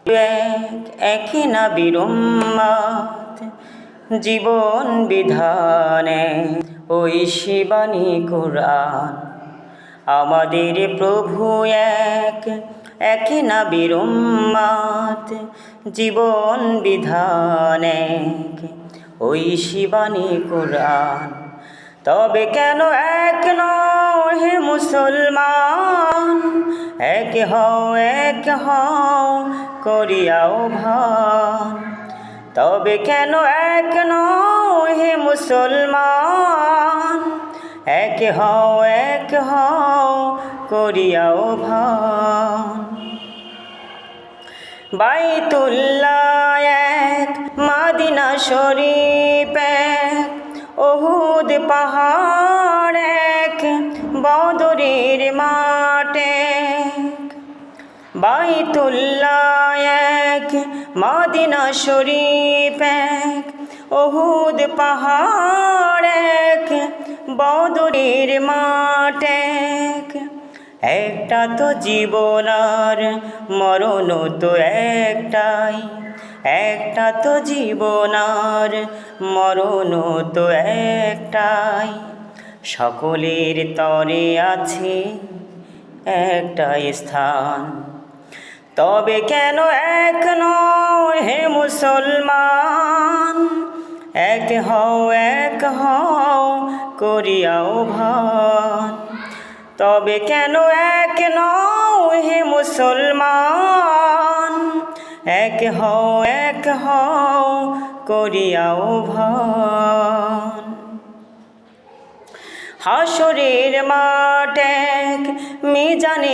এক একই নবীর উম্মত জীবন বিধানে ওই শিবানী কুরআন। আমাদের প্রভু এক একই নবীর উম্মত জীবন বিধানে ওই শিবানী কুরআন। তবে কেন এক নও হে মুসলমান, এক হও করিয়া আহ্বান। তবে কেন এক নও হে মুসলমান, এক হও করিয়া আহ্বান। বাইতুল্লাহ এক, মদিনা শরীফ এক, উহুদ পাহাড় এক, বদরের মাঠ এক। বাইতুল্লাহ এক, মদিনা শরীফ এক, উহুদ পাহাড় এক, বদরের মাঠ এক। একটা তো জীবন আর মরণ তো একটাই, একটা তো জীবন আর মরণ তো একটাই। সকলের তরে আছে একটাই স্থান। তবে কেন এক নও হে মুসলমান, এক হও করিয়া আহ্বান। তবে কেন এক নও হে মুসলমান, এক হও করিয়া আহ্বান। হাসরের মাঠ এক, মিজানে